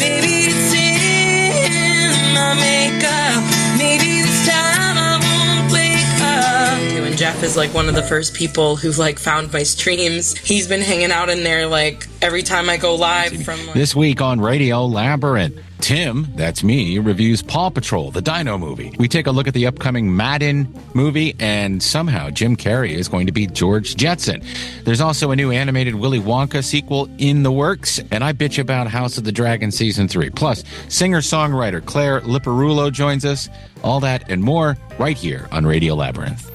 Maybe it's in my makeup. Maybe this time I won't wake up. And Jeff is like one of the first people who like found my streams. He's been hanging out in there like every time I go live from like... This week on Radio Labyrinth, Tim, that's me, reviews Paw Patrol, the Dino movie. We take a look at the upcoming Madden movie, and somehow Jim Carrey is going to be George Jetson. There's also a new animated Willy Wonka sequel in the works, and I bitch about House of the Dragon Season 3. Plus, singer-songwriter Claire Liparulo joins us. All that and more right here on Radio Labyrinth.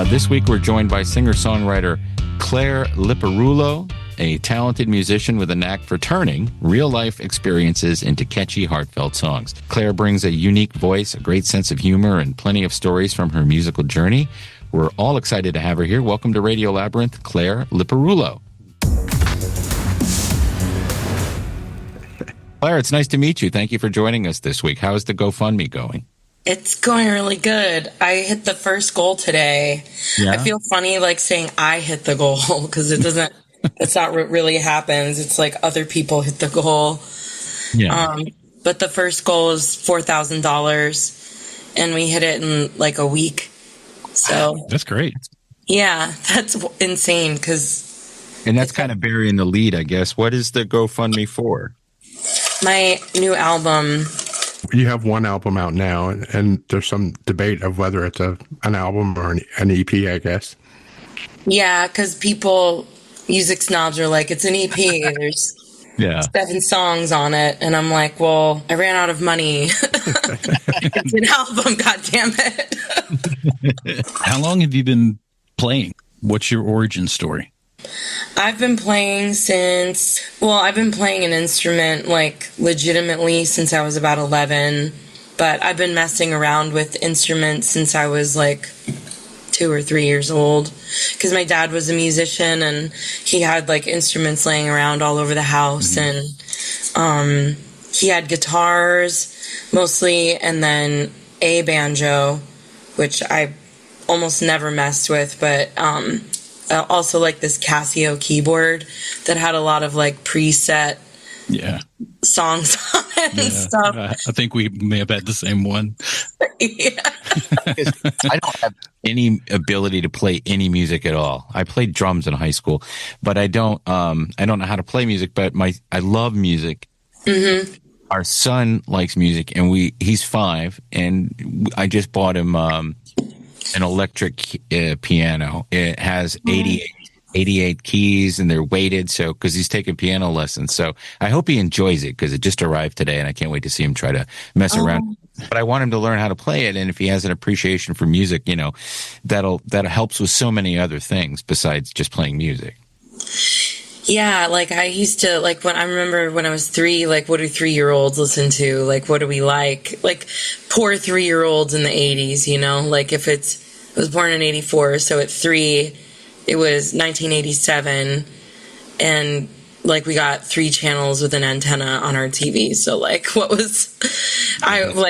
This week, we're joined by singer-songwriter Claire Liparulo, a talented musician with a knack for turning real-life experiences into catchy, heartfelt songs. Claire brings a unique voice, a great sense of humor, and plenty of stories from her musical journey. We're all excited to have her here. Welcome to Radio Labyrinth, Claire Liparulo. Claire, it's nice to meet you. Thank you for joining us this week. How is the GoFundMe going? It's going really good. I hit the first goal today. Yeah. I feel funny like saying I hit the goal because it doesn't, it's not what really happens. It's like other people hit the goal. Yeah. But the first goal is $4,000 and we hit it in like a week. So that's great. Yeah, that's insane and that's kind of burying the lead, I guess. What is the GoFundMe for? My new album. You have one album out now, and there's some debate of whether it's an album or an EP, I guess. Yeah, because music snobs are like, it's an EP. There's 7 songs on it. And I'm like, well, I ran out of money. It's an album, goddammit. How long have you been playing? What's your origin story? I've been playing I've been playing an instrument like legitimately since I was about 11, but I've been messing around with instruments since I was like 2 or 3 years old because my dad was a musician and he had like instruments laying around all over the house. Mm-hmm. And he had guitars mostly and then a banjo, which I almost never messed with, but also like this Casio keyboard that had a lot of like preset songs on it and stuff. I think we may have had the same one. Yeah. I don't have any ability to play any music at all. I played drums in high school, but I don't know how to play music, but I love music. Mm-hmm. Our son likes music and he's 5 and I just bought him an electric piano. It has 88 keys and they're weighted. So, cause he's taking piano lessons. So I hope he enjoys it because it just arrived today and I can't wait to see him try to mess around. But I want him to learn how to play it. And if he has an appreciation for music, that helps with so many other things besides just playing music. Yeah, like I used to, like I remember when I was 3, like what do 3-year-olds listen to? Like what do we like? Like poor 3-year-olds in the 80s, like if I was born in 84, so at 3, it was 1987, and like we got 3 channels with an antenna on our TV. So like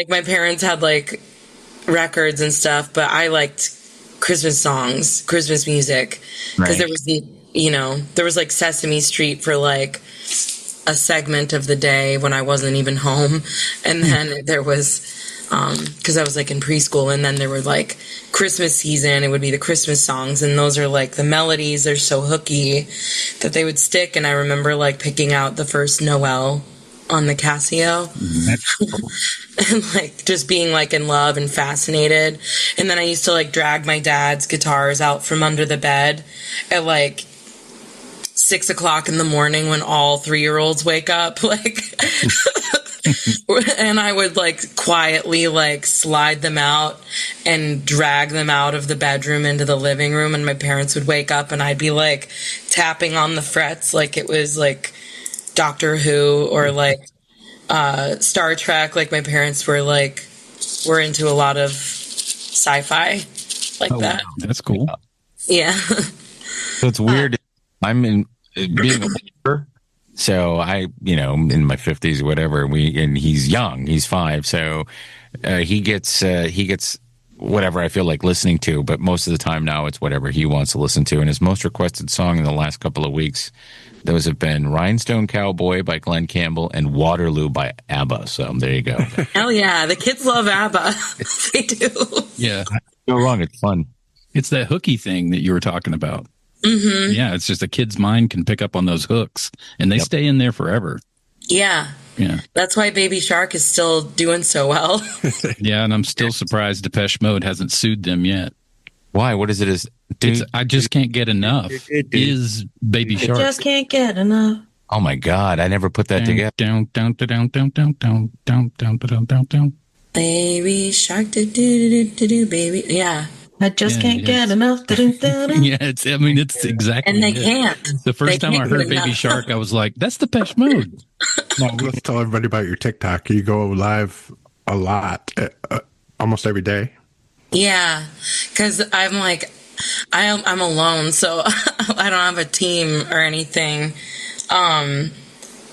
my parents had like records and stuff, but I liked Christmas songs, Christmas music, because there was there was like Sesame Street for like a segment of the day when I wasn't even home. And then there was, cause I was like in preschool, and then there were like Christmas season, it would be the Christmas songs. And those are like the melodies, they're so hooky that they would stick. And I remember like picking out the first Noel on the Casio. And like just being like in love and fascinated. And then I used to like drag my dad's guitars out from under the bed at like 6 o'clock in the morning when all 3-year-olds wake up, like, and I would like quietly like slide them out and drag them out of the bedroom into the living room, and my parents would wake up and I'd be like tapping on the frets like it was like Doctor Who or like Star Trek. Like my parents were into a lot of sci-fi like that. Wow. That's cool. Yeah. So it's weird. I'm in being a believer. So in my 50s, whatever, and he's young, he's 5. So, he gets whatever I feel like listening to, but most of the time now it's whatever he wants to listen to. And his most requested song in the last couple of weeks, those have been Rhinestone Cowboy by Glenn Campbell and Waterloo by ABBA. So there you go. Hell yeah. The kids love ABBA. They do. Yeah. Go wrong. It's fun. It's that hooky thing that you were talking about. Mm-hmm. Yeah. It's just a kid's mind can pick up on those hooks and they stay in there forever. Yeah. Yeah. That's why Baby Shark is still doing so well. Yeah. And I'm still surprised Depeche Mode hasn't sued them yet. Why? What is it? I just can't get enough. Is Baby Shark. Just can't get enough. Oh my God. I never put that together. Down, down, down, down, down, down, down, down, down, down, down. Baby Shark, do, baby. Yeah. I just can't get enough. Yeah, it's exactly. And they can't. The first time I heard get Baby enough. Shark, I was like, that's Depeche Mode. Well, let's tell everybody about your TikTok. You go live a lot, almost every day. Yeah, because I'm like, I'm alone, so I don't have a team or anything. And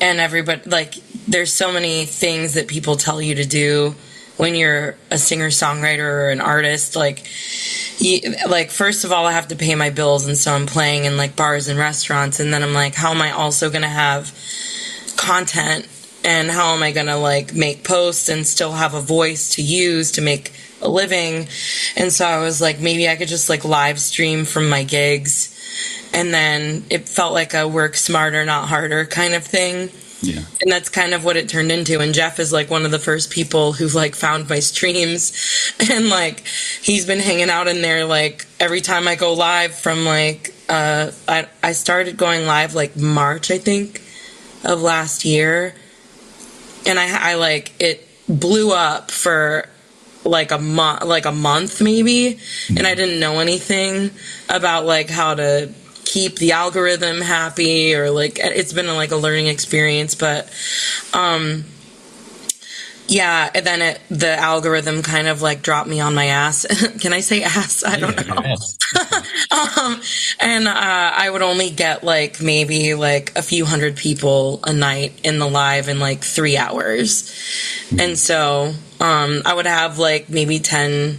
everybody, like, there's so many things that people tell you to do when you're a singer-songwriter or an artist. Like, first of all, I have to pay my bills, and so I'm playing in like bars and restaurants, and then I'm like, how am I also going to have content, and how am I going to like make posts and still have a voice to use to make a living? And so I was like, maybe I could just like live stream from my gigs, and then it felt like a work smarter, not harder kind of thing. Yeah. And that's kind of what it turned into. And Jeff is like one of the first people who like found my streams, and like he's been hanging out in there like every time I go live from like I started going live like March, I think, of last year, and I like it blew up for like a month maybe, and I didn't know anything about like how to keep the algorithm happy, or like it's been like a learning experience, but yeah, and then the algorithm kind of like dropped me on my ass. Can I say ass? I don't know. And I would only get like maybe like a few hundred people a night in the live in like 3 hours. And so I would have like maybe 5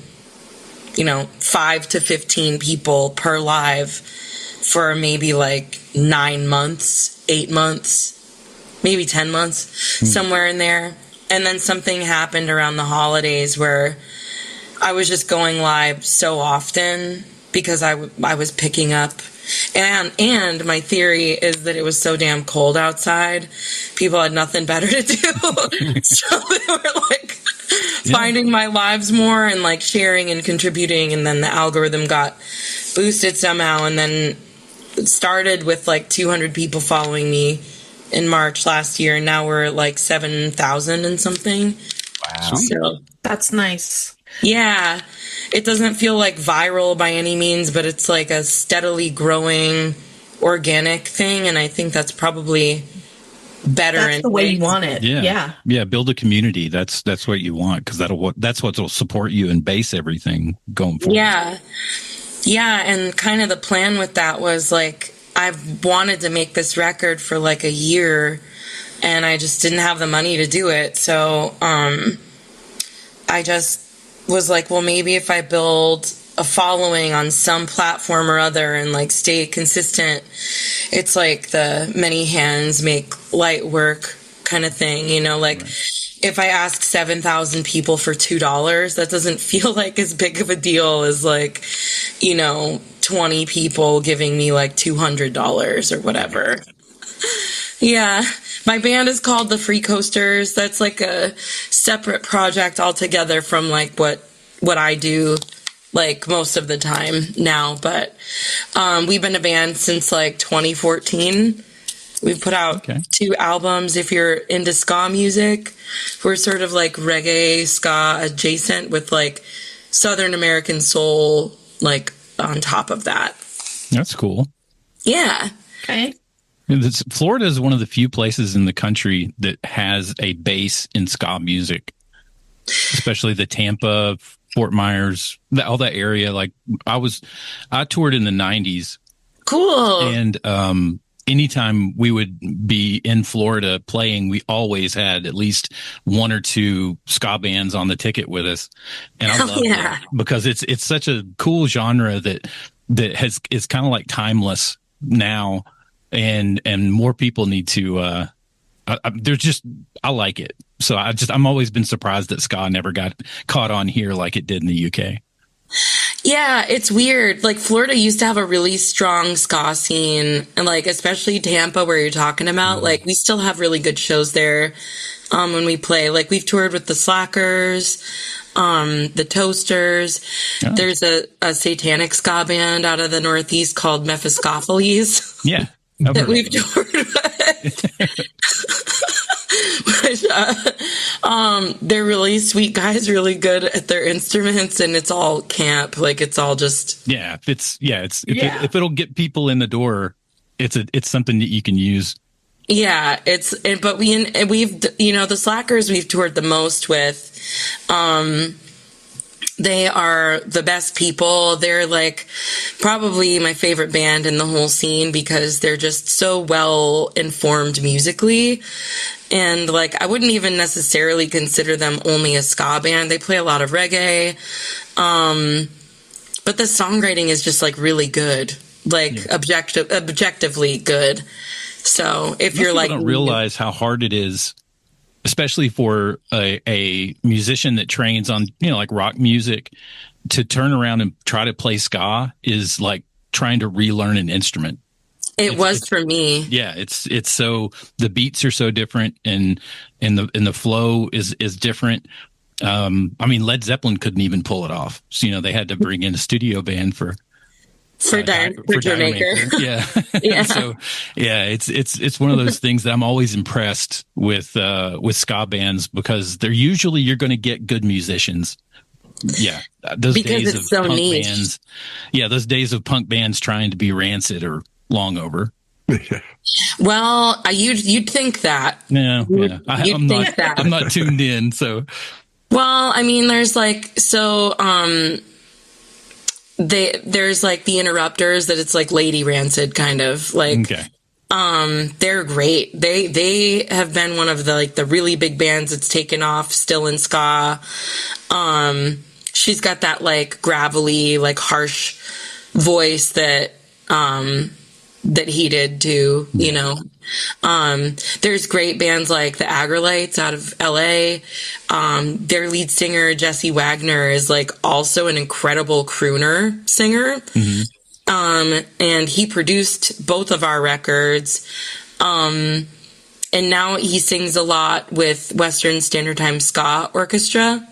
to 15 people per live for maybe like 9 months, 8 months, maybe 10 months, somewhere in there. And then something happened around the holidays where I was just going live so often because I was picking up. And my theory is that it was so damn cold outside, people had nothing better to do. So they were like finding my lives more and like sharing and contributing. And then the algorithm got boosted somehow. And then it started with like 200 people following me in March last year, and now we're at like 7,000 and something. Wow. So, That's nice. yeah, it doesn't feel like viral by any means, but it's like a steadily growing organic thing, and I think that's probably better. That's the way you want it. Yeah. Yeah. Build a community. That's what you want, because that's what will support you and base everything going forward. Yeah. Yeah. And kind of the plan with that was like, I've wanted to make this record for like a year, and I just didn't have the money to do it. So I just was like, well, maybe if I build a following on some platform or other and like stay consistent, it's like the many hands make light work kind of thing, like if I ask 7,000 people for $2, that doesn't feel like as big of a deal as like, 20 people giving me like $200 or whatever. Yeah. My band is called the Freecoasters. That's like a separate project altogether from like what I do like most of the time now. But we've been a band since like 2014. We've put out 2 albums. If you're into ska music, we're sort of like reggae, ska adjacent with like Southern American soul like on top of that. That's cool. Yeah. Okay. Florida is one of the few places in the country that has a base in ska music, especially the Tampa, Fort Myers, all that area. Like I toured in the 90s. Cool. And anytime we would be in Florida playing, we always had at least one or two ska bands on the ticket with us. And I love it because it's such a cool genre that is kind of like timeless now. And more people need to, I like it. So I'm always been surprised that ska never got caught on here like it did in the UK. Yeah, it's weird. Like Florida used to have a really strong ska scene, and like especially Tampa, where you're talking about. Like we still have really good shows there when we play. Like we've toured with the Slackers, the Toasters. Oh. There's a satanic ska band out of the Northeast called Mephistopheles. Yeah, that we've toured with. Which, they're really sweet guys, really good at their instruments, and it's all camp. Like it's all just if it'll get people in the door, it's something that you can use. Yeah, but we've the Slackers we've toured the most with. They are the best people. They're like probably my favorite band in the whole scene because they're just so well informed musically. And like, I wouldn't even necessarily consider them only a ska band. They play a lot of reggae. But the songwriting is just like really good, like objectively good. So if you're like, don't realize how hard it is, especially for a musician that trains on, like rock music, to turn around and try to play ska is like trying to relearn an instrument. It was for me. Yeah, it's so the beats are so different and the flow is different. I mean, Led Zeppelin couldn't even pull it off. So, they had to bring in a studio band for Jamaica. Yeah. Yeah. So it's one of those things that I'm always impressed with ska bands because you're going to get good musicians. Yeah. Those days of punk bands. Yeah. Those days of punk bands trying to be Rancid are long over. Well, you'd think that. Yeah. I'm not tuned in. So, well, I mean, there's like, there's like the Interrupters that it's like Lady Rancid kind of like, okay. They're great. They have been one of the really big bands that's taken off still in ska. She's got that like gravelly, like harsh voice that he did too, There's great bands like the Agrolites out of LA. Their lead singer, Jesse Wagner, is like also an incredible crooner singer. Mm-hmm. And he produced both of our records. And now he sings a lot with Western Standard Time Ska Orchestra,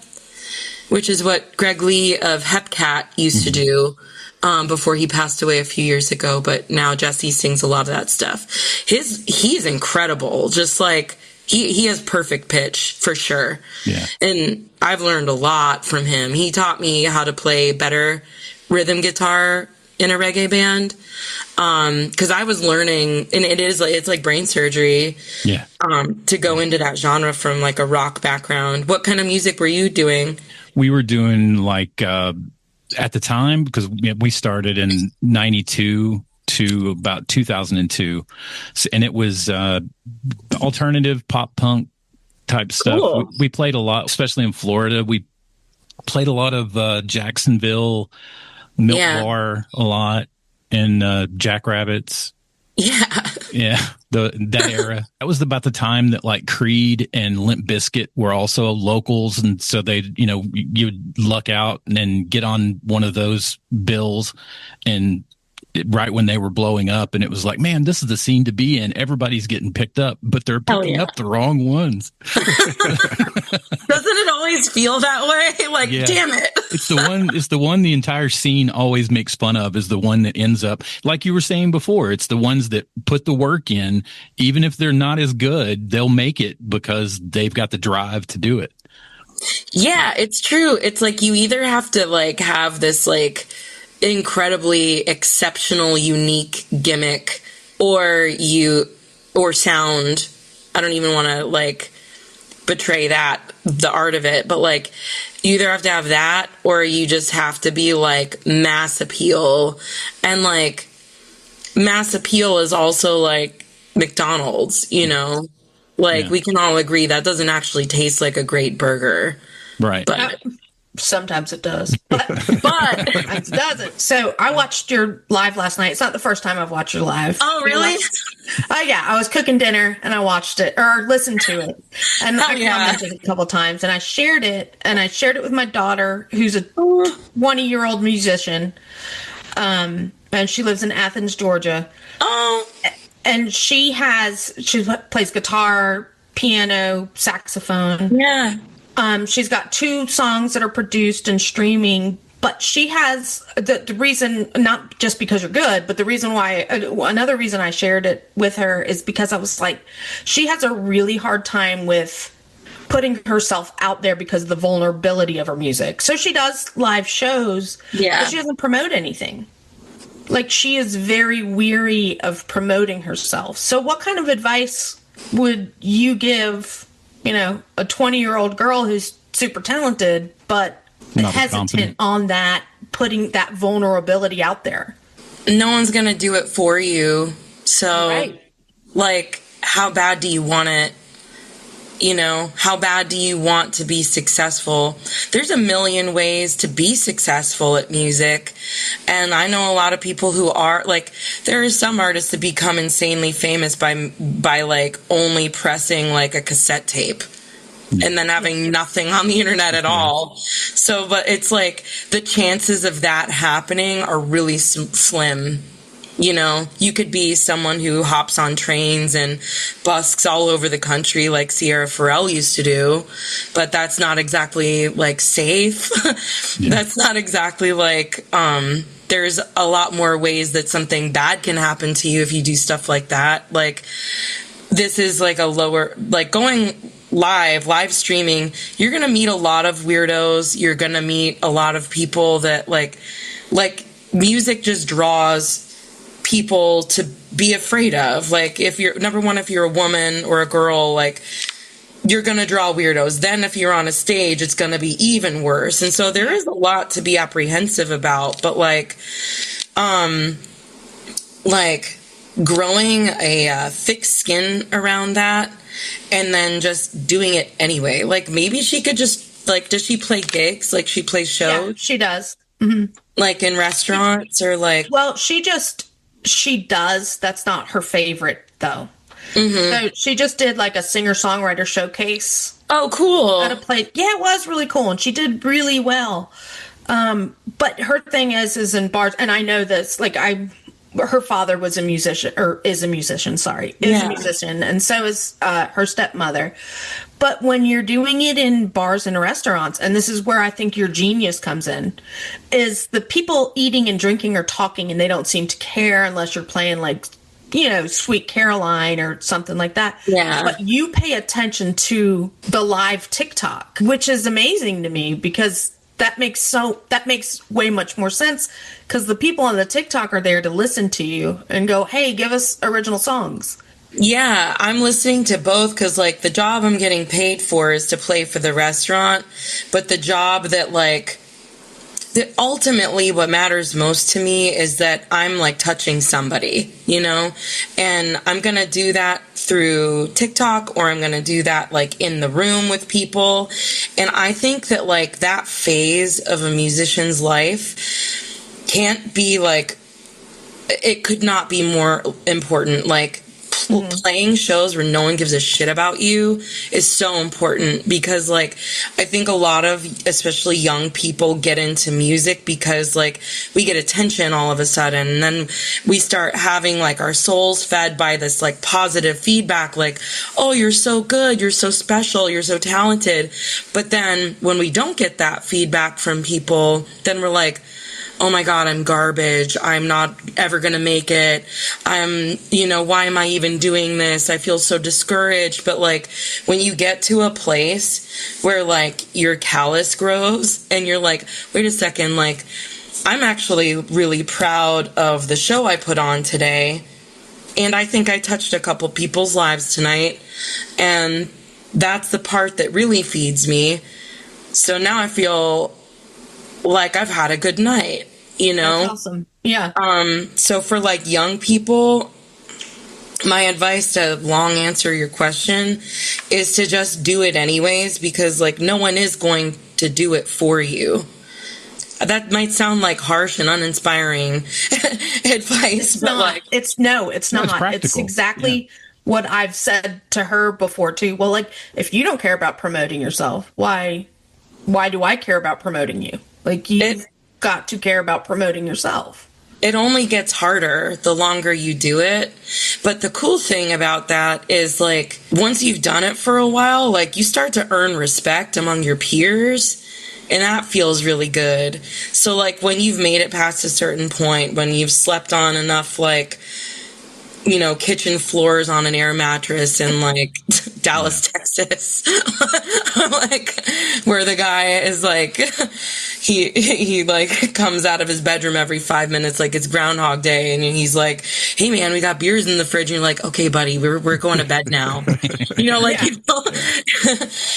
which is what Greg Lee of Hepcat used to do. Before he passed away a few years ago, but now Jesse sings a lot of that stuff. He's incredible. Just like he has perfect pitch for sure. Yeah. And I've learned a lot from him. He taught me how to play better rhythm guitar in a reggae band. 'Cause I was learning, and it's like brain surgery. Yeah. To go into that genre from like a rock background. What kind of music were you doing? We were doing like, at the time, because we started in 92 to about 2002, and it was alternative pop punk type stuff. Cool. We played a lot, especially in Florida. We played a lot of Jacksonville, Milk Bar a lot, and Jackrabbits. Yeah. That era. That was about the time that like Creed and Limp Bizkit were also locals. And so you'd luck out and then get on one of those bills and right when they were blowing up, and it was like, man, this is the scene to be in. Everybody's getting picked up, but they're picking up the wrong ones. Doesn't it always feel that way? Like, damn it. It's the one the entire scene always makes fun of, is the one that ends up, like you were saying before, it's the ones that put the work in. Even if they're not as good, they'll make it because they've got the drive to do it. Yeah, it's true. It's like you either have to like have this like incredibly exceptional, unique gimmick, or sound. I don't even want to like betray the art of it, but like you either have to have that, or you just have to be like mass appeal and like mass appeal is also like McDonald's, you know? Like, we can all agree that doesn't actually taste like a great burger. Right. But sometimes it does, but sometimes it doesn't. So I watched your live last night. It's not the first time I've watched your live. Oh, really? Oh, yeah. I was cooking dinner and I watched it or listened to it. And I commented a couple times and I shared it. And I shared it with my daughter, who's a 20-year-old musician. And she lives in Athens, Georgia. Oh. And she plays guitar, piano, saxophone. Yeah. She's got 2 songs that are produced and streaming, but she has the reason, not just because you're good, but the reason why, another reason I shared it with her is because I was like, she has a really hard time with putting herself out there because of the vulnerability of her music. So she does live shows, but she doesn't promote anything. Like, she is very weary of promoting herself. So what kind of advice would you give, you know, a 20-year-old girl who's super talented, but not hesitant on that, putting that vulnerability out there? No one's going to do it for you. So, like, how bad do you want it? You know, how bad do you want to be successful? There's a million ways to be successful at music. And I know a lot of people who are, like, there are some artists that become insanely famous by like only pressing like a cassette tape and then having nothing on the internet at all. So, but it's like the chances of that happening are really slim. You know, you could be someone who hops on trains and busks all over the country like Sierra Farrell used to do, but that's not exactly like safe. That's not exactly like, there's a lot more ways that something bad can happen to you if you do stuff like that. Like, this is like a lower, like going live streaming, you're going to meet a lot of weirdos. You're going to meet a lot of people that like music just draws people to be afraid of. Like, if you're if you're a woman or a girl, like, you're gonna draw weirdos. Then if you're on a stage, it's gonna be even worse. And so there is a lot to be apprehensive about, but like growing a thick skin around that and then just doing it anyway. Like, maybe she could just, like, does she play gigs? Like, she plays shows? Yeah, she does. Mm-hmm. Like in restaurants or like? Well, she does. That's not her favorite, though. Mm-hmm. So she just did like a singer-songwriter showcase. Oh, cool. At a place. Yeah, it was really cool. And she did really well. But her thing is in bars, and I know this, like, her father was a musician, or is a musician, sorry. Is a musician. And so is her stepmother. But when you're doing it in bars and restaurants, and this is where I think your genius comes in, is the people eating and drinking or talking, and they don't seem to care unless you're playing, like, you know, Sweet Caroline or something like that. Yeah. But you pay attention to the live TikTok, which is amazing to me, because that makes way much more sense, because the people on the TikTok are there to listen to you and go, hey, give us original songs. Yeah, I'm listening to both, because, like, the job I'm getting paid for is to play for the restaurant, but the job that, like, that ultimately what matters most to me is that I'm, like, touching somebody, you know? And I'm going to do that through TikTok, or I'm going to do that, like, in the room with people. And I think that, like, that phase of a musician's life can't be, like, it could not be more important. Like, playing shows where no one gives a shit about you is so important, because, like, I think a lot of, especially young people, get into music because, like, we get attention all of a sudden, and then we start having, like, our souls fed by this, like, positive feedback, like, oh, you're so good, you're so special, you're so talented. But then when we don't get that feedback from people, then we're like, oh my God, I'm garbage. I'm not ever going to make it. Why am I even doing this? I feel so discouraged. But, like, when you get to a place where, like, your callus grows and you're like, wait a second, like, I'm actually really proud of the show I put on today. And I think I touched a couple people's lives tonight. And that's the part that really feeds me. So now I feel like I've had a good night. you know? That's awesome. Yeah. So for like young people, my advice to long answer your question is to just do it anyways, because like no one is going to do it for you. That might sound like harsh and uninspiring advice, but like it's not. It's exactly what I've said to her before too. Well, like if you don't care about promoting yourself, why do I care about promoting you? Like you've got to care about promoting yourself. It only gets harder the longer you do it. But the cool thing about that is like once you've done it for a while, like you start to earn respect among your peers. And that feels really good. So, like, when you've made it past a certain point, when you've slept on enough, like, you know, kitchen floors on an air mattress in, like, Dallas, Texas, like, where the guy is, like, he, like, comes out of his bedroom every 5 minutes like it's Groundhog Day, and he's like, hey, man, we got beers in the fridge, and you're like, okay, buddy, we're going to bed now. You know, like,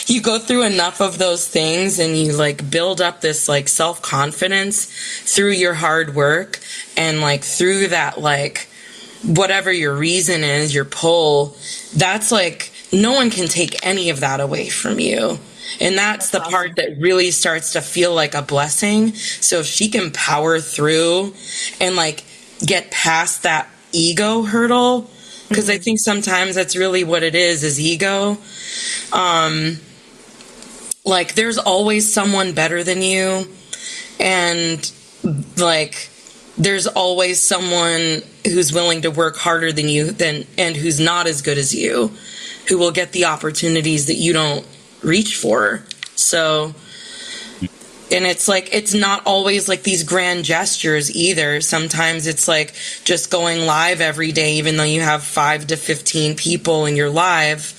you go through enough of those things, and you, like, build up this, like, self-confidence through your hard work, and, like, through that, like, whatever your reason is, your pull, that's like, no one can take any of that away from you. And that's the part that really starts to feel like a blessing. So if she can power through and like get past that ego hurdle, because I think sometimes that's really what it is ego. Like there's always someone better than you. And like, there's always someone who's willing to work harder than you and who's not as good as you, who will get the opportunities that you don't reach for. So, and it's like, it's not always like these grand gestures either. Sometimes it's like just going live every day, even though you have 5 to 15 people in your live,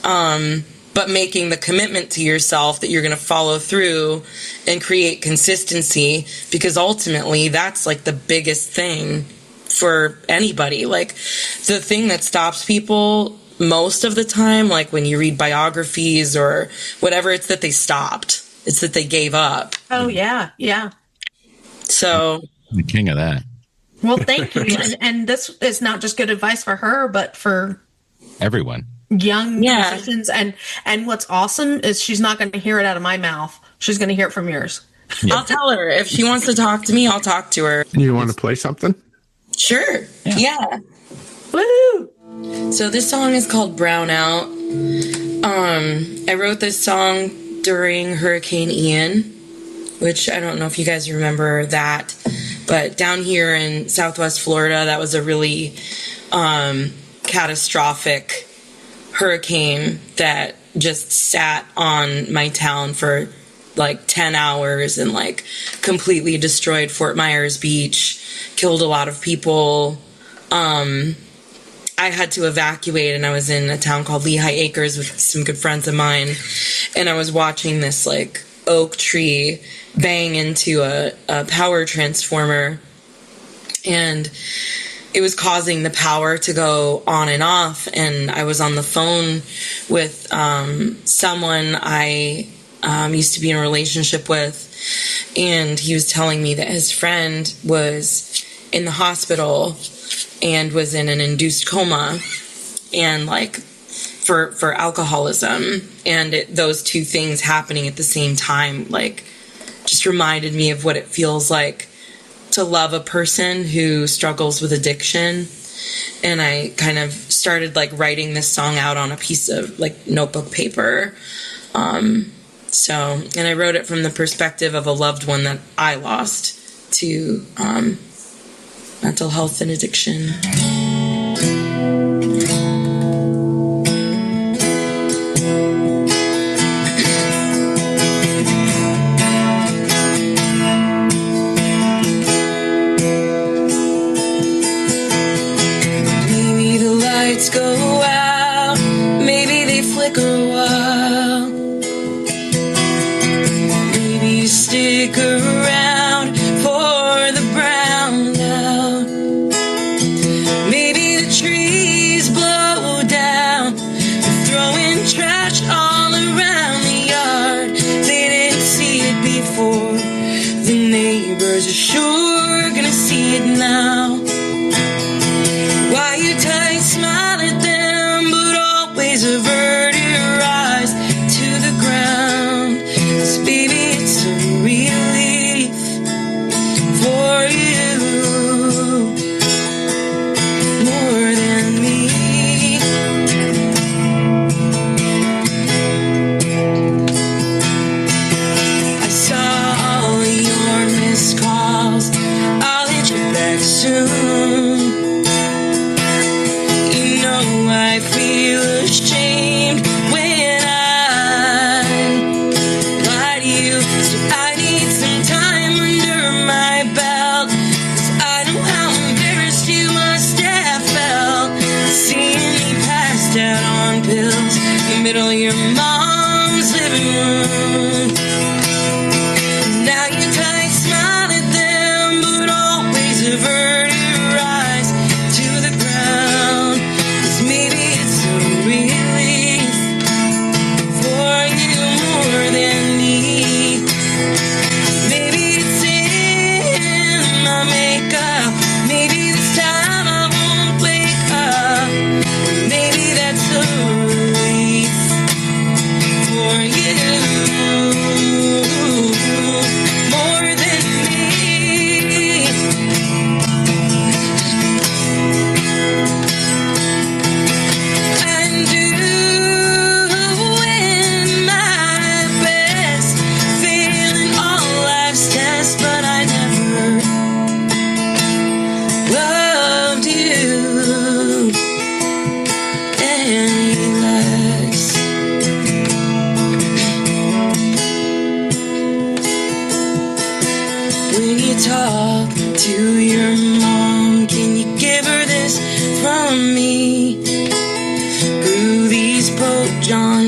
but making the commitment to yourself that you're going to follow through and create consistency, because ultimately that's like the biggest thing for anybody. Like the thing that stops people most of the time, like when you read biographies or whatever, it's that they stopped. It's that they gave up. Oh, yeah. Yeah. So the king of that. Well, thank you. And this is not just good advice for her, but for everyone. Young musicians, and what's awesome is she's not going to hear it out of my mouth. She's going to hear it from yours. Yeah. I'll tell her if she wants to talk to me. I'll talk to her. You want to play something? Sure. Yeah. Woo! So this song is called Brown Out. I wrote this song during Hurricane Ian, which I don't know if you guys remember that, but down here in Southwest Florida, that was a really catastrophic hurricane that just sat on my town for like 10 hours and like completely destroyed Fort Myers Beach, killed a lot of people. I had to evacuate, and I was in a town called Lehigh Acres with some good friends of mine, and I was watching this like oak tree bang into a power transformer, and it was causing the power to go on and off. And I was on the phone with someone I used to be in a relationship with, and he was telling me that his friend was in the hospital and was in an induced coma, and like for alcoholism, and those two things happening at the same time like just reminded me of what it feels like to love a person who struggles with addiction. And I kind of started like writing this song out on a piece of like notebook paper. And I wrote it from the perspective of a loved one that I lost to mental health and addiction. Go out, maybe they flicker a while, maybe you stick around for the brown out,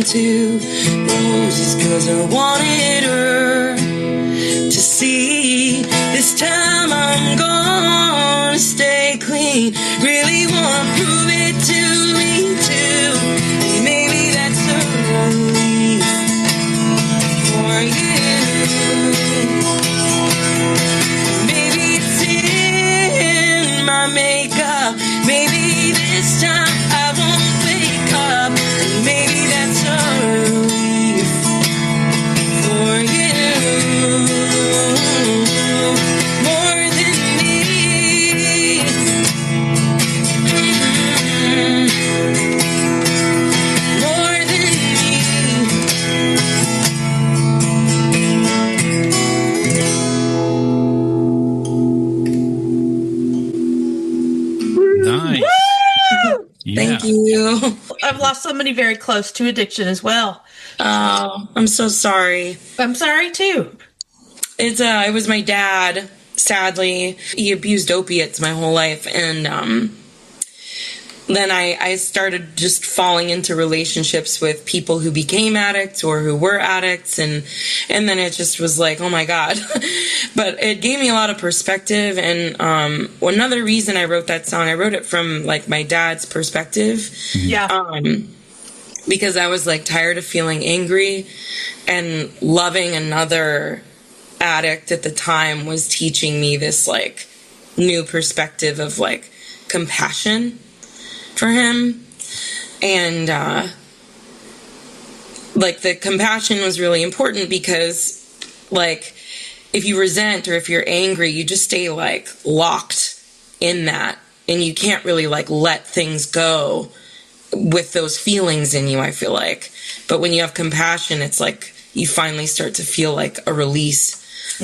To roses 'cause I wanted her to see. This time I'm gonna stay clean. Really wanna prove it to me too. And maybe that's a relief for you. Maybe it's in my makeup. Maybe this time I won't wake up. And maybe that's a relief for you, more than me. More than me. Nice. Yeah. Thank you. I've lost somebody very close to addiction as well. Oh, I'm so sorry. I'm sorry too. It was my dad. Sadly, he abused opiates my whole life, and then I started just falling into relationships with people who became addicts or who were addicts, and then it just was like, oh my God. But it gave me a lot of perspective, and another reason I wrote that song, I wrote it from like my dad's perspective. Yeah. Because I was like tired of feeling angry, and loving another addict at the time was teaching me this like new perspective of like compassion for him. And like the compassion was really important because like if you resent or if you're angry, you just stay like locked in that, and you can't really like let things go with those feelings in you, I feel like. But when you have compassion, it's like you finally start to feel like a release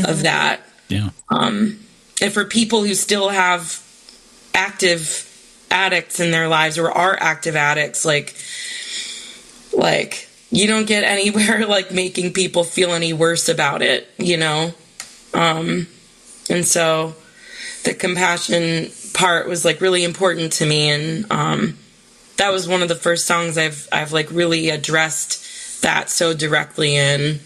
of that. Yeah. And for people who still have active addicts in their lives or are active addicts, like you don't get anywhere like making people feel any worse about it, you know? And so the compassion part was like really important to me, and that was one of the first songs I've like really addressed that so directly in.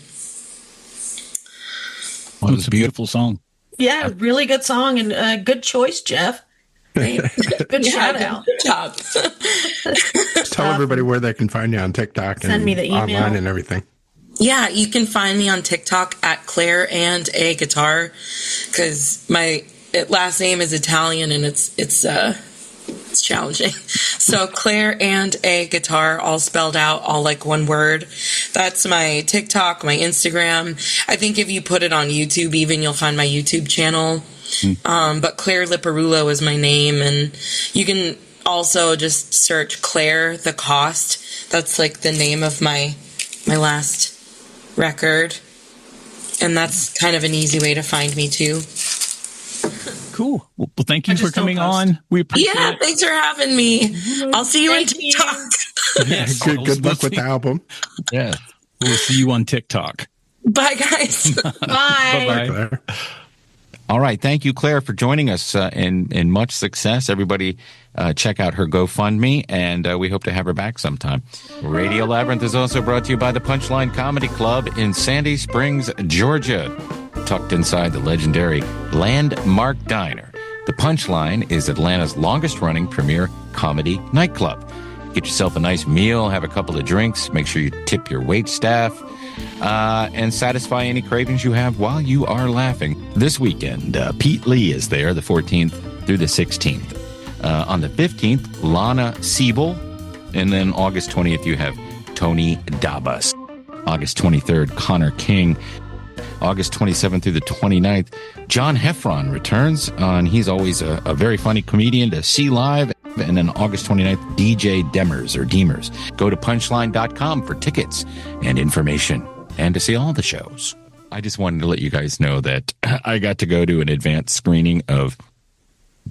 Well, it's a beautiful song. Yeah, really good song, and good choice, Jeff. Good shout out. Good job. Tell everybody where they can find you on TikTok and Send me the email. Online and everything. Yeah, you can find me on TikTok at Claire and a Guitar, because my last name is Italian and it's challenging. So Claire and a Guitar, all spelled out, all like one word. That's my TikTok, my Instagram. I think if you put it on YouTube even, you'll find my YouTube channel. But Claire Liparulo is my name, and you can also just search Claire the Cost. That's like the name of my last record, and that's kind of an easy way to find me too. Cool. Well, thank you for coming on. We appreciate it. Thanks for having me. I'll see you on Thank you. TikTok. Yes. Good luck with the album. Yeah. We'll see you on TikTok. Bye, guys. Bye. Bye-bye. Claire. All right. Thank you, Claire, for joining us, and much success. Everybody check out her GoFundMe, and we hope to have her back sometime. Radio Labyrinth is also brought to you by the Punchline Comedy Club in Sandy Springs, Georgia, tucked inside the legendary Landmark Diner. The Punchline is Atlanta's longest-running premier comedy nightclub. Get yourself a nice meal, have a couple of drinks, make sure you tip your wait staff, and satisfy any cravings you have while you are laughing. This weekend, Pete Lee is there, the 14th through the 16th. On the 15th, Lana Siebel. And then August 20th, you have Tony Dabas. August 23rd, Connor King. August 27th through the 29th, John Heffron returns on He's Always a very funny comedian to see live. And then August 29th, DJ Demers. Go to punchline.com for tickets and information and to see all the shows. I just wanted to let you guys know that I got to go to an advanced screening of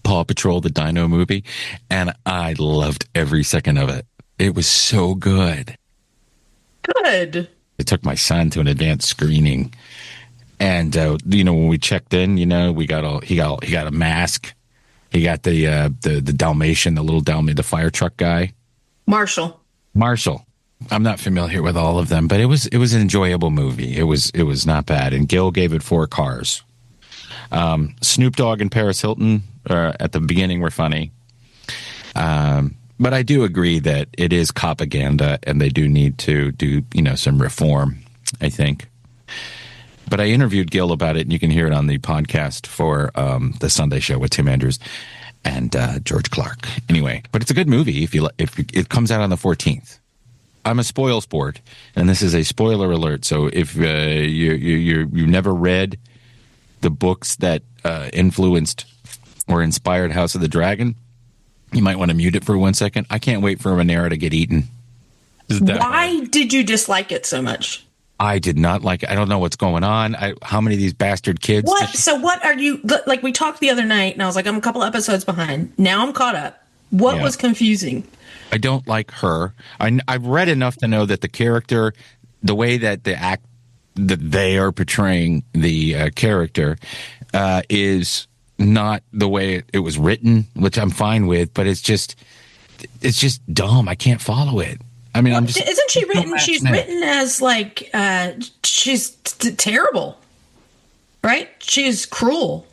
Paw Patrol, the Dino movie, and I loved every second of it. It was so good. Good. I took my son to an advanced screening, and when we checked in, he got a mask. He got the Dalmatian, the little Dalmatian, the fire truck guy. Marshall. I'm not familiar with all of them, but it was an enjoyable movie. It was not bad, and Gil gave it 4 cars. Snoop Dogg and Paris Hilton at the beginning were funny. But I do agree that it is propaganda, and they do need to do, some reform, I think. But I interviewed Gil about it, and you can hear it on the podcast for the Sunday Show with Tim Andrews and George Clark. Anyway, but it's a good movie if it comes out on the 14th. I'm a spoil sport, and this is a spoiler alert. So if you've never read the books that influenced or inspired House of the Dragon, you might want to mute it for 1 second. I can't wait for Rhaenyra to get eaten. Why did you dislike it so much? I did not like it. I don't know what's going on. How many of these bastard kids? What? So what are you, like we talked the other night, and I was like, I'm a couple episodes behind. Now I'm caught up. What was confusing? I don't like her. I've read enough to know that the character, the way that that they are portraying the character is not the way it was written, which I'm fine with, but it's just dumb. I can't follow it. I mean, isn't she written? She's written as like she's terrible, right? She's cruel.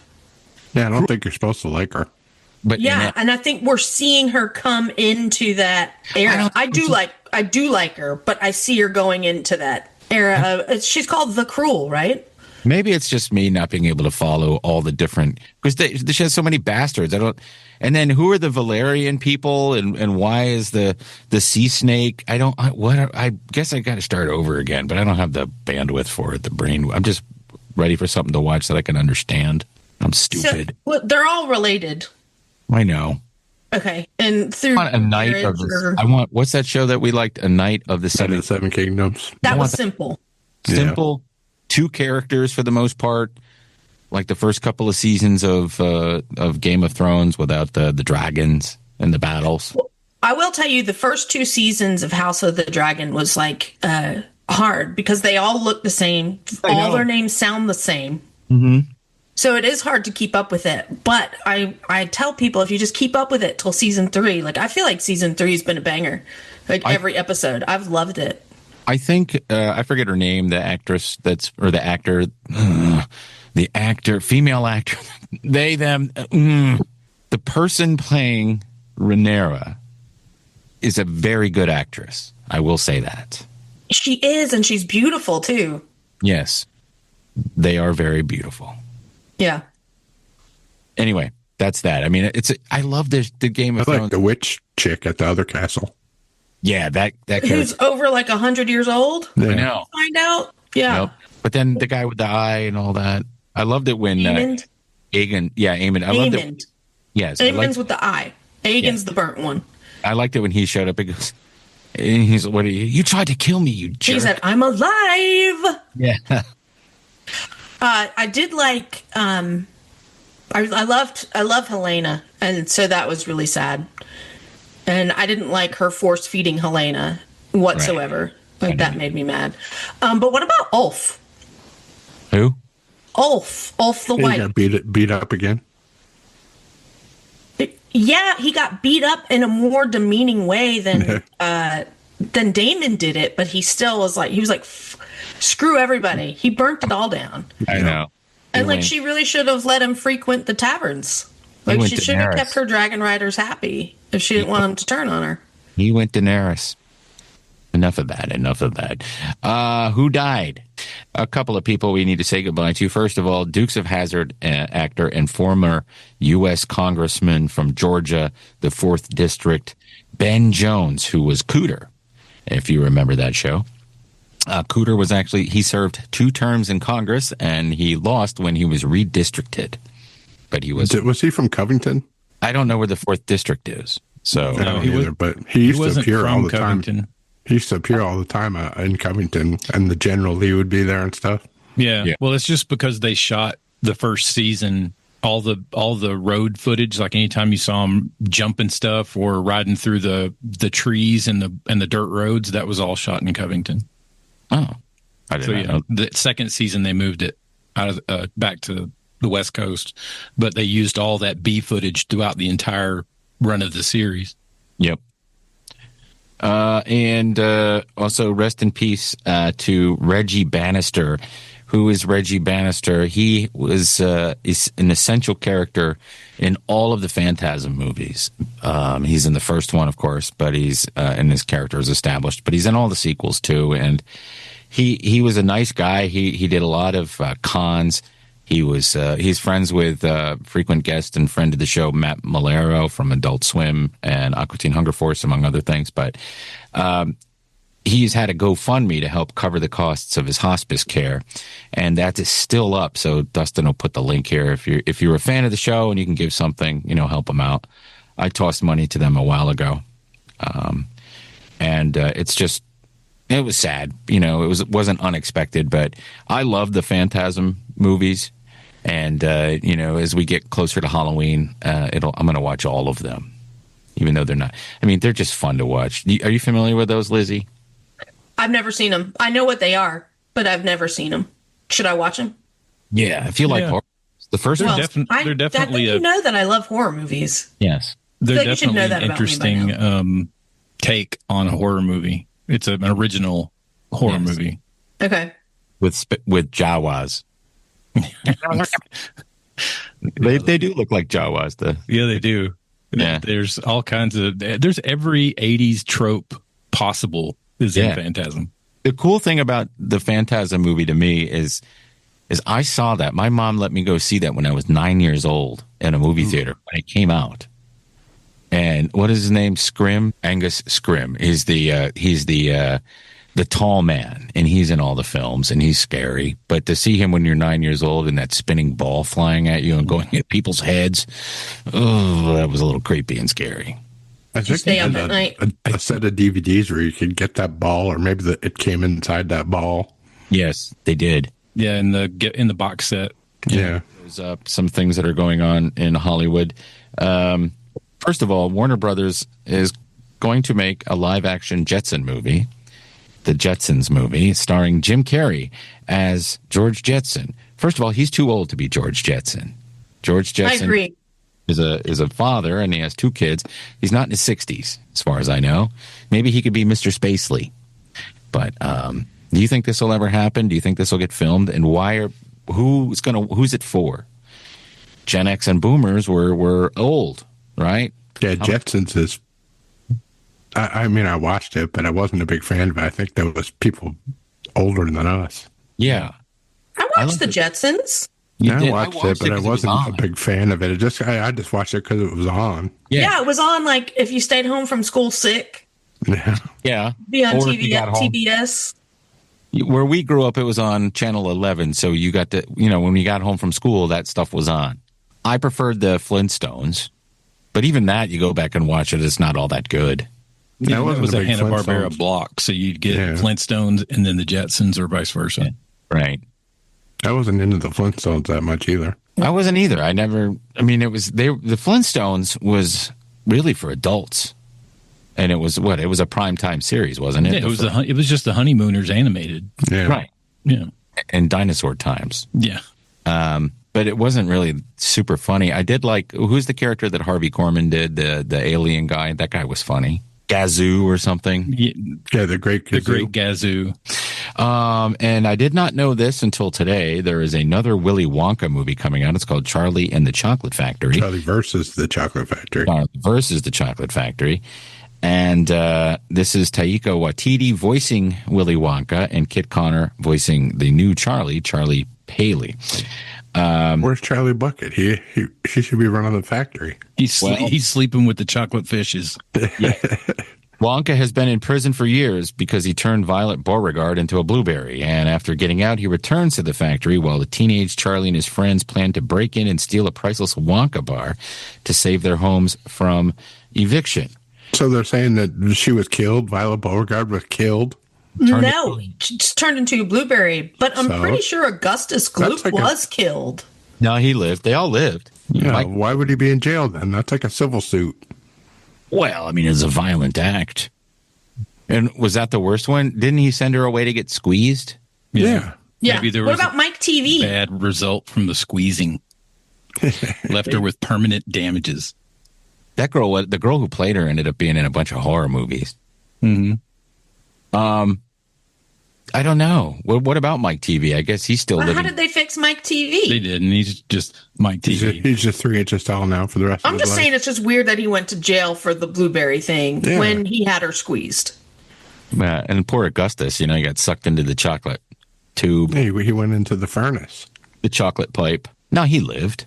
Yeah, I don't think you're supposed to like her. But and I think we're seeing her come into that era. I do like her, but I see her going into that era. She's called the Cruel, right? Maybe it's just me not being able to follow all the different, because she has so many bastards. And then who are the Valerian people, and why is the sea snake? I guess I got to start over again, but I don't have the bandwidth for it. The brain. I'm just ready for something to watch that I can understand. I'm stupid. So, they're all related. I know. Okay, and through a night of this. I want. What's that show that we liked? A Night of the Seven Kingdoms. That was simple. Simple. 2 characters for the most part, like the first couple of seasons of Game of Thrones without the dragons and the battles. Well, I will tell you, the first 2 seasons of House of the Dragon was like hard because they all look the same. All their names sound the same. Mm-hmm. So it is hard to keep up with it. But I tell people, if you just keep up with it till season 3, like I feel like season 3 has been a banger. Like every episode, I've loved it. I think I forget her name, the actress the actor, female actor, they, them, the person playing Rhaenyra is a very good actress. I will say that. She is, and she's beautiful too. Yes, they are very beautiful. Yeah. Anyway, that's that. I mean, I love the Game of Thrones. I like the witch chick at the other castle. Yeah, that who's over like 100 years old. Yeah. I know. Find out. Yeah. Nope. But then the guy with the eye and all that. I loved it when Aemond. Aegon. Yeah, Aemond. I loved it. Yes, Aemon's with the eye. Aegon's the burnt one. I liked it when he showed up. And he's, "What are you? You tried to kill me, you jerk." He said, "I'm alive." Yeah. I did like. I love Helena, and so that was really sad. And I didn't like her force feeding Helena whatsoever. Right. Like that made me mad. But what about Ulf? Who? Ulf the White. He got beat up again. Yeah, he got beat up in a more demeaning way than Daemon did it. But he still was like, screw everybody. He burnt it all down. I know. And like, she really should have let him frequent the taverns. Like, she should have kept her dragon riders happy if she didn't want them to turn on her. He went Daenerys. Enough of that. Who died? A couple of people we need to say goodbye to. First of all, Dukes of Hazzard actor and former U.S. Congressman from Georgia, the 4th District, Ben Jones, who was Cooter, if you remember that show. Cooter he served 2 terms in Congress, and he lost when he was redistricted. But he was he from Covington? I don't know where the 4th district is. So No, but he used to appear all the Covington. time. He used to appear all the time in Covington, and the General Lee would be there and stuff. Yeah. Well, it's just because they shot the first season, all the road footage, like anytime you saw him jumping stuff or riding through the trees and the dirt roads, that was all shot in Covington. Oh, I didn't know. The second season they moved it out of back to the West Coast, but they used all that B footage throughout the entire run of the series. Yep. And also rest in peace to Reggie Bannister. Who is Reggie Bannister? He was is an essential character in all of the Phantasm movies. He's in the first one, of course, but and his character is established. But he's in all the sequels too, and he was a nice guy. He did a lot of cons. He's friends with frequent guest and friend of the show Matt Malero from Adult Swim and Aqua Teen Hunger Force, among other things. But he's had a GoFundMe to help cover the costs of his hospice care, and that is still up. So Dustin will put the link here. If you're a fan of the show and you can give something, help him out. I tossed money to them a while ago, and it was sad. It wasn't unexpected, but I love the Phantasm movies, and as we get closer to Halloween, I'm going to watch all of them, even though they're not. I mean, they're just fun to watch. Are you familiar with those, Lizzie? I've never seen them. I know what they are, but I've never seen them. Should I watch them? Yeah, if you like horror. The first one, they're definitely. You know that I love horror movies. Yes, they're definitely an interesting take on a horror movie. It's an original horror movie. Okay. With Jawas. They do look like Jawas. Yeah, they do. Yeah. There's all kinds of. There's every 80s trope possible is in Phantasm. The cool thing about the Phantasm movie to me is I saw that. My mom let me go see that when I was 9 years old in a movie theater when it came out. And what is his name? Scrim? Angus Scrim. He's the tall man, and he's in all the films, and he's scary. But to see him when you're 9 years old and that spinning ball flying at you and going at people's heads, that was a little creepy and scary. I think stay up at night. A set of DVDs where you could get that ball, or maybe it came inside that ball. Yes, they did. Yeah, in the box set. Yeah. There's some things that are going on in Hollywood. First of all, Warner Brothers is going to make a live-action Jetson movie, the Jetsons movie, starring Jim Carrey as George Jetson. First of all, he's too old to be George Jetson. George Jetson. I agree. Is a father, and he has 2 kids. He's not in his 60s, as far as I know. Maybe he could be Mr. Spacely. But do you think this will ever happen? Do you think this will get filmed? And who's it for? Gen X and Boomers were old, right? Yeah, Jetsons is. I mean, I watched it, but I wasn't a big fan of it. I think there was people older than us. Yeah, I watched the Jetsons. I watched it, but I wasn't a big fan of it. I just watched it because it was on. Yeah, it was on, like, if you stayed home from school sick. Yeah. Be on TV at TBS. Where we grew up, it was on Channel 11, so you got to, when we got home from school, that stuff was on. I preferred the Flintstones, but even that, you go back and watch it, it's not all that good. Yeah, it was a Hanna-Barbera block, so you'd get Flintstones and then the Jetsons or vice versa. Right. I wasn't into the Flintstones that much either. I wasn't either. The Flintstones was really for adults. And it was a primetime series, wasn't it? Yeah, it was just the Honeymooners animated. Yeah. Right. Yeah. And dinosaur times. Yeah. But it wasn't really super funny. I did like, who's the character that Harvey Korman did, the alien guy? That guy was funny. Gazoo or something. Yeah, the Great Gazoo. The Great Gazoo. And I did not know this until today. There is another Willy Wonka movie coming out. It's called Charlie and the Chocolate Factory. Charlie versus the Chocolate Factory. Charlie versus the Chocolate Factory. And this is Taika Waititi voicing Willy Wonka and Kit Connor voicing the new Charlie Paley. Where's Charlie Bucket? He should be running the factory. He's sleeping with the chocolate fishes. Yeah. Wonka has been in prison for years because he turned Violet Beauregard into a blueberry, and after getting out, he returns to the factory while the teenage Charlie and his friends plan to break in and steal a priceless Wonka bar to save their homes from eviction. So they're saying that she was killed? Violet Beauregard was killed? No, she just turned into a blueberry. But I'm pretty sure Augustus Gloop was killed. No, he lived. They all lived. Yeah, why would he be in jail then? That's like a civil suit. Well, I mean, it's a violent act. And was that the worst one? Didn't he send her away to get squeezed? Yeah. Maybe there what was about Mike TV? Bad result from the squeezing. Left her with permanent damages. That girl, the girl who played her, ended up being in a bunch of horror movies. Mm-hmm. I don't know. What about Mike TV? I guess he's still living. How did they fix Mike TV? They didn't. He's just Mike TV. He's just 3 inches tall now for the rest of his life. I'm just saying it's just weird that he went to jail for the blueberry thing when he had her squeezed. And poor Augustus, he got sucked into the chocolate tube. He went into the furnace. The chocolate pipe. No, he lived.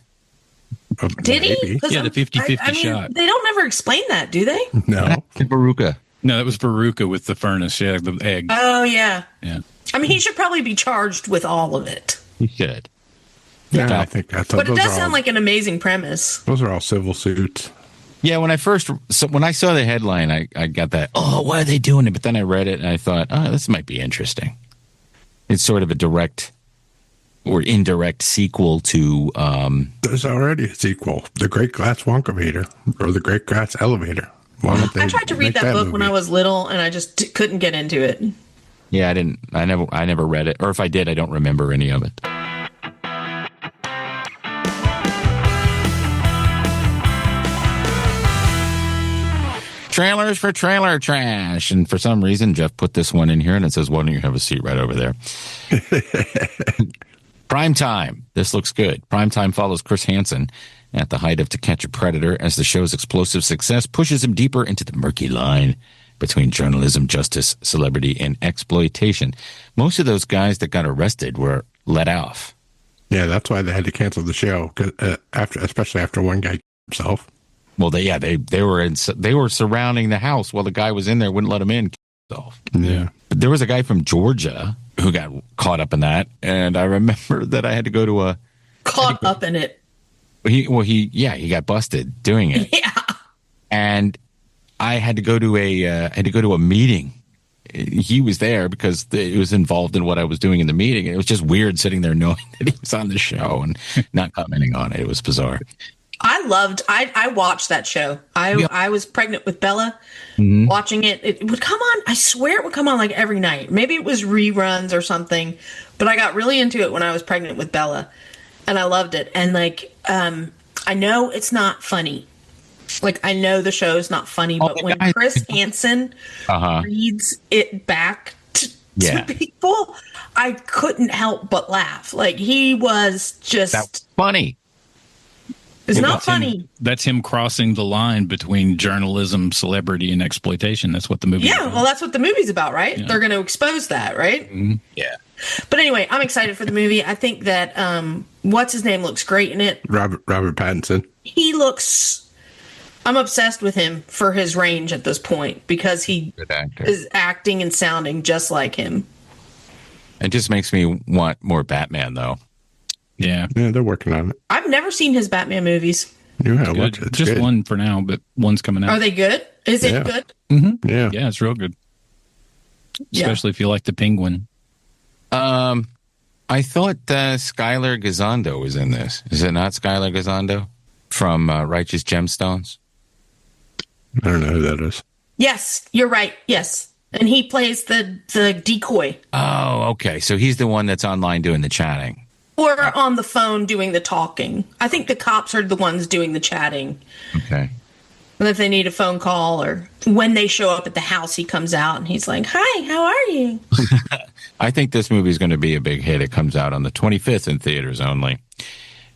Did he? Yeah, the 50-50 shot. They don't ever explain that, do they? No. Veruca. No, that was Veruca with the furnace. Yeah, the egg. Oh, yeah. Yeah. I mean, he should probably be charged with all of it. He should. Yeah, I think that's. But it does sound like an amazing premise. Those are all civil suits. Yeah, when I saw the headline, I got that, why are they doing it? But then I read it and I thought, this might be interesting. It's sort of a direct or indirect sequel to... There's already a sequel, The Great Glass Wonka or The Great Glass Elevator. I tried to read that book when I was little, and I just couldn't get into it. Yeah, I never read it. Or if I did, I don't remember any of it. Trailers for trailer trash. And for some reason, Jeff put this one in here, and it says, why don't you have a seat right over there? Primetime. This looks good. Primetime follows Chris Hansen at the height of To Catch a Predator as the show's explosive success pushes him deeper into the murky line between journalism, justice, celebrity, and exploitation. Most of those guys that got arrested were let off. Yeah, that's why they had to cancel the show, especially after one guy himself. Well, they were surrounding the house while the guy was in there, wouldn't let him in. Yeah. But there was a guy from Georgia who got caught up in that, and I remember that I had to go to a caught up in it. He got busted doing it. Yeah. And I had to go to a meeting. He was there because it was involved in what I was doing in the meeting. And it was just weird sitting there knowing that he was on the show and not commenting on it. It was bizarre. I watched that show. I was pregnant with Bella, watching it. It would come on. I swear it would come on like every night. Maybe it was reruns or something, but I got really into it when I was pregnant with Bella, and I loved it. And I know it's not funny. I know the show's not funny, but when Chris Hansen reads it back to people, I couldn't help but laugh. He was just... That's funny. It's not funny. That's him crossing the line between journalism, celebrity, and exploitation. That's what the movie is about. Well, that's what the movie's about, right? Yeah. They're going to expose that, right? Mm-hmm. Yeah. But anyway, I'm excited for the movie. I think that what's his name looks great in it. Robert Pattinson. He looks... I'm obsessed with him for his range at this point because he is acting and sounding just like him. It just makes me want more Batman, though. Yeah, they're working on it. I've never seen his Batman movies. Yeah, watch it. Just one for now, but one's coming out. Are they good? Is it good? Mm-hmm. Yeah, it's real good. Especially if you like the Penguin. I thought Skylar Gisondo was in this. Is it not Skylar Gisondo from Righteous Gemstones? I don't know who that is. Yes, you're right. Yes. And he plays the decoy. Oh, okay. So he's the one that's online doing the chatting. Or on the phone doing the talking. I think the cops are the ones doing the chatting. Okay. And if they need a phone call or when they show up at the house, he comes out and he's like, hi, how are you? I think this movie is going to be a big hit. It comes out on the 25th in theaters only.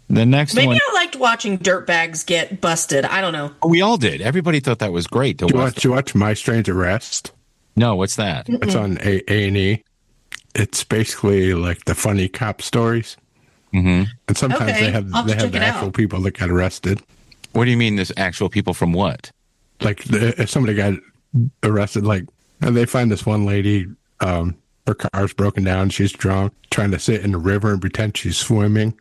The next one. Maybe I liked watching dirtbags get busted. I don't know. We all did. Everybody thought that was great. Did you watch My Strange Arrest? No, what's that? Mm-mm. It's on A&E. It's basically like the funny cop stories. Mm-hmm. And sometimes they have the actual people that got arrested. What do you mean, this actual people from what? Like if somebody got arrested. Like, and they find this one lady, her car's broken down. She's drunk, trying to sit in the river and pretend she's swimming.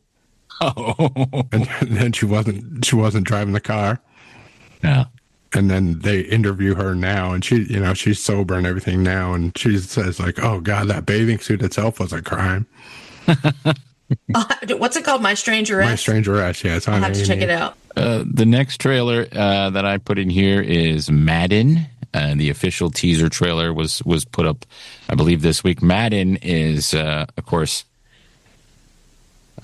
Oh, and then she wasn't driving the car. Yeah. And then they interview her now, and she's sober and everything now, and she says like, "Oh God, that bathing suit itself was a crime." What's it called? My Strangeress? My Strangeress, yeah. It's on I'll have to check it out. The next trailer that I put in here is Madden. The official teaser trailer was put up, I believe, this week. Madden is, of course,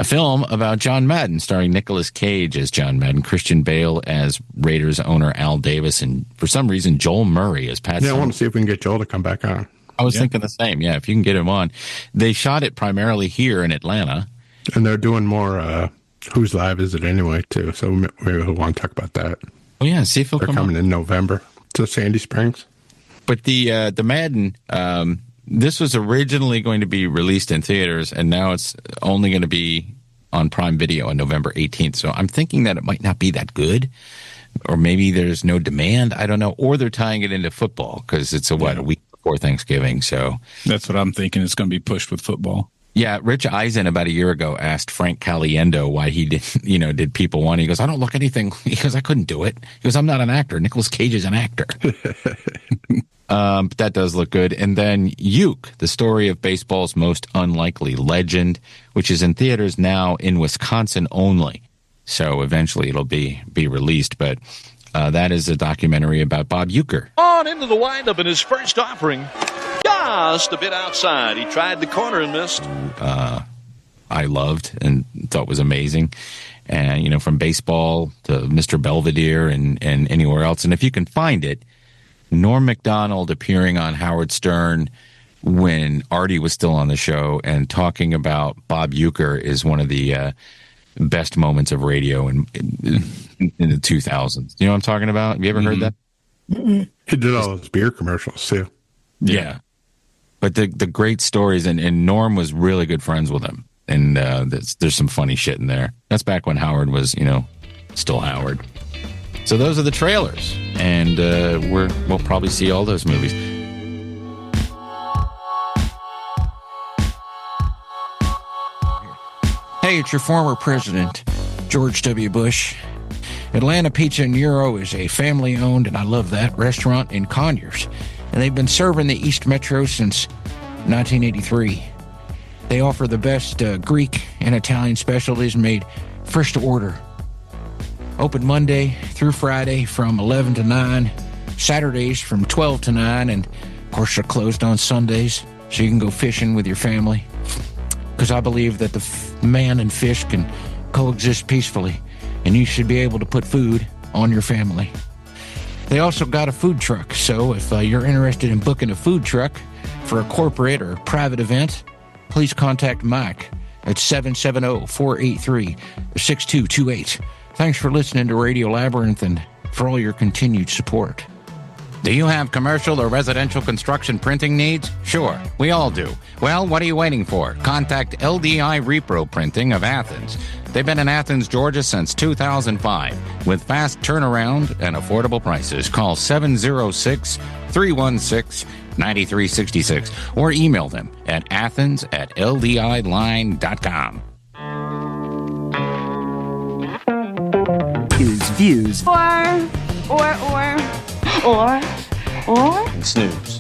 a film about John Madden, starring Nicolas Cage as John Madden, Christian Bale as Raiders owner Al Davis, and for some reason, Joel Murray as Pat. Yeah, I want to see if we can get Joel to come back on. I was thinking the same. Yeah, if you can get him on. They shot it primarily here in Atlanta. And they're doing more Whose Live Is It Anyway, too, so maybe we'll want to talk about that. Oh, yeah, see if he'll come coming in November to Sandy Springs. But the Madden, this was originally going to be released in theaters, and now it's only going to be on Prime Video on November 18th. So I'm thinking that it might not be that good, or maybe there's no demand. I don't know. Or they're tying it into football because it's a week before Thanksgiving. So that's what I'm thinking. It's going to be pushed with football. Yeah, Rich Eisen about a year ago asked Frank Caliendo why he did People One. He goes, I don't look anything. He goes, I couldn't do it. He goes, I'm not an actor. Nicolas Cage is an actor. But that does look good. And then Ueck, the story of baseball's most unlikely legend, which is in theaters now in Wisconsin only. So eventually it'll be released. But that is a documentary about Bob Uecker. On into the windup in his first offering. Just a bit outside. He tried the corner and missed. I loved and thought was amazing. And, from baseball to Mr. Belvedere and anywhere else. And if you can find it, Norm Macdonald appearing on Howard Stern when Artie was still on the show and talking about Bob Uecker is one of the best moments of radio in the 2000s. You know what I'm talking about? Have you ever heard that? Mm-hmm. He did all those beer commercials, too. Yeah. But the great stories, and Norm was really good friends with him. And there's some funny shit in there. That's back when Howard was, still Howard. So those are the trailers. And we'll probably see all those movies. Hey, it's your former president, George W. Bush. Atlanta Pizza and Euro is a family-owned, and I love that, restaurant in Conyers. And they've been serving the East Metro since 1983. They offer the best Greek and Italian specialties made fresh to order. Open Monday through Friday from 11 to 9, Saturdays from 12 to 9, and of course they're closed on Sundays, so you can go fishing with your family. Because I believe that the man and fish can coexist peacefully, and you should be able to put food on your family. They also got a food truck, so if you're interested in booking a food truck for a corporate or private event, please contact Mike at 770-483-6228. Thanks for listening to Radio Labyrinth and for all your continued support. Do you have commercial or residential construction printing needs? Sure, we all do. Well, what are you waiting for? Contact LDI Repro Printing of Athens. They've been in Athens, Georgia since 2005 with fast turnaround and affordable prices. Call 706-316-9366 or email them at athens@ldiline.com. Views. Or. Snooze.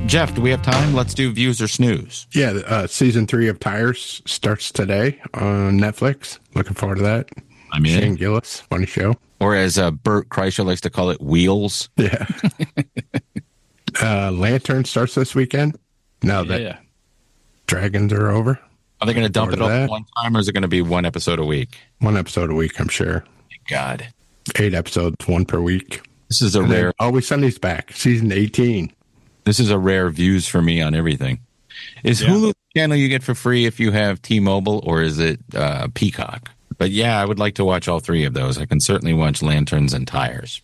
Jeff, do we have time? Let's do Views or Snooze. Yeah, season 3 of Tires starts today on Netflix. Looking forward to that. I'm in. Shane Gillis, funny show. Or as Bert Kreischer likes to call it, Wheels. Yeah. Lantern starts this weekend. Now that Dragons are over. Are they going to dump it all at one time, or is it going to be one episode a week? One episode a week, I'm sure. Thank God. 8 episodes, one per week. This is a rare. Always Sunday's back. Season 18. This is a rare views for me on everything. Is Hulu the channel you get for free if you have T-Mobile, or is it Peacock? But yeah, I would like to watch all 3 of those. I can certainly watch Lanterns and Tires.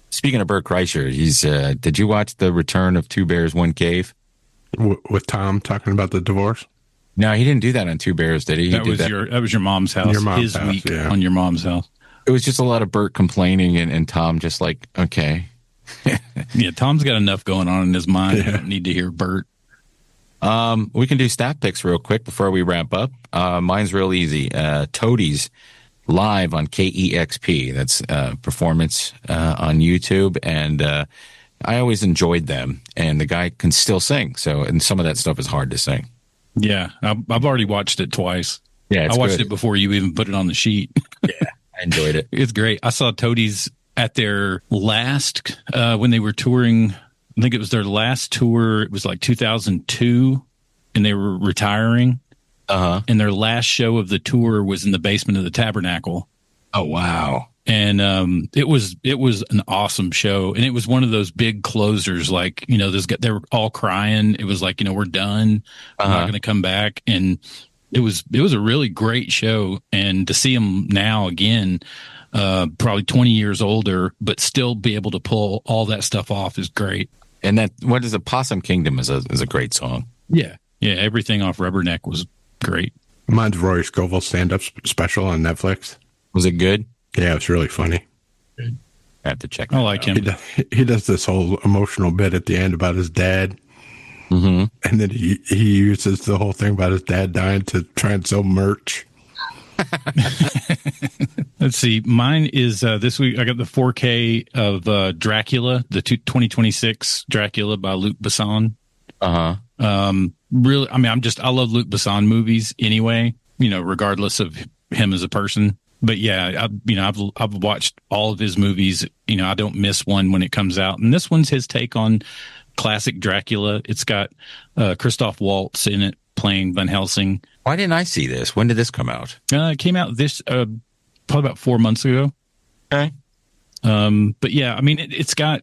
Speaking of Bert Kreischer, did you watch The Return of Two Bears, One Cave? With Tom talking about the divorce? No, he didn't do that on Two Bears, did he? That was your mom's house. Your mom's His house, week yeah. on your mom's house. It was just a lot of Bert complaining and Tom just like, okay. Yeah, Tom's got enough going on in his mind. Yeah. I don't need to hear Bert. We can do stat picks real quick before we wrap up. Mine's real easy. Toadies live on KEXP. That's performance on YouTube, and I always enjoyed them. And the guy can still sing, and some of that stuff is hard to sing. Yeah, I've already watched it twice. Yeah, I watched it before you even put it on the sheet. Yeah, I enjoyed it. It's great. I saw Toadies at their last when they were touring. I think it was their last tour. It was like 2002, and they were retiring. And their last show of the tour was in the basement of the Tabernacle. Oh wow! And it was an awesome show, and it was one of those big closers. Like, you know, they were all crying. It was like, you know, we're done. We're not going to come back. And it was a really great show. And to see them now again, probably 20 years older, but still be able to pull all that stuff off is great. And what is a Possum Kingdom is a great song. Yeah, everything off Rubberneck was great. Mine's Roy Scovel's stand-up special on Netflix. Was it good? Yeah, it's really funny. I have to check. I like him. He does this whole emotional bit at the end about his dad. Mm-hmm. And then he uses the whole thing about his dad dying to try and sell merch. Let's see. Mine is this week. I got the 4K of Dracula, the 2026 Dracula by Luc Besson. Really, I mean, I love Luc Besson movies anyway, you know, regardless of him as a person. But yeah, I've watched all of his movies. You know, I don't miss one when it comes out. And this one's his take on classic Dracula. It's got Christoph Waltz in it playing Van Helsing. Why didn't I see this? When did this come out? It came out probably about 4 months ago. Okay. But yeah, I mean, it's got,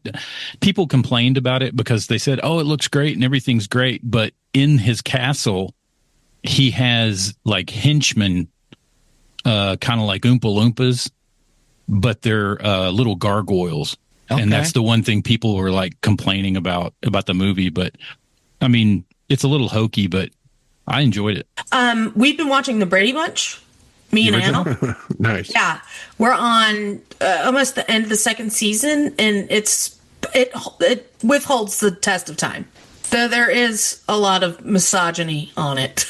people complained about it because they said, oh, it looks great and everything's great. But in his castle, he has like henchmen, kind of like Oompa Loompas, but they're little gargoyles. Okay. And that's the one thing people were like complaining about the movie. But I mean, it's a little hokey, but I enjoyed it. We've been watching The Brady Bunch. Me and Anna. Nice. Yeah. We're on almost the end of the second season, and it withholds the test of time. Though there is a lot of misogyny on it.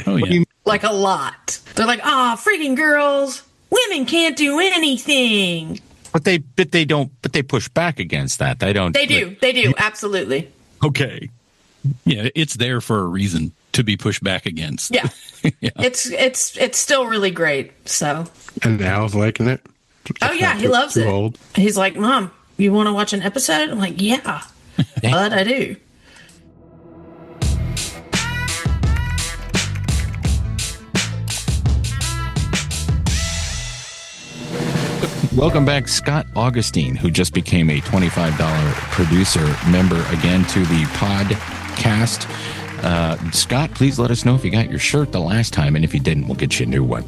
Oh, yeah. Like a lot. They're like, freaking girls, women can't do anything. But they push back against that. They do. Absolutely. Okay. Yeah. It's there for a reason to be pushed back against. Yeah. Yeah. It's still really great. So. And Al's liking it. Oh yeah, he loves it. Old. He's like, Mom, you want to watch an episode? I'm like, yeah, but I do. Welcome back, Scott Augustine, who just became a $25 producer member again to the podcast. Scott, please let us know if you got your shirt the last time, and if you didn't, we'll get you a new one,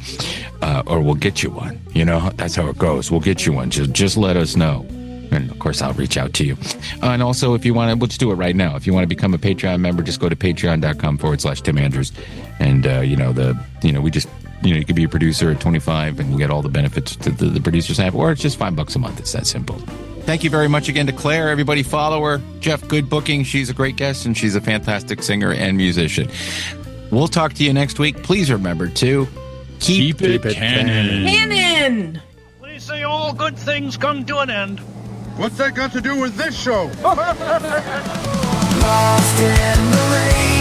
or we'll get you one. You know, that's how it goes. We'll get you one. Just let us know, and of course, I'll reach out to you. And also, if you want to, we'll just do it right now. If you want to become a Patreon member, just go to patreon.com/Tim Andrews, and you could be a producer at 25 and you get all the benefits that the producers have, or it's just $5 a month. It's that simple. Thank you very much again to Claire. Everybody follow her. Jeff, good booking. She's a great guest, and she's a fantastic singer and musician. We'll talk to you next week. Please remember to keep it canon. Canon! They say all good things come to an end. What's that got to do with this show? Lost in the rain.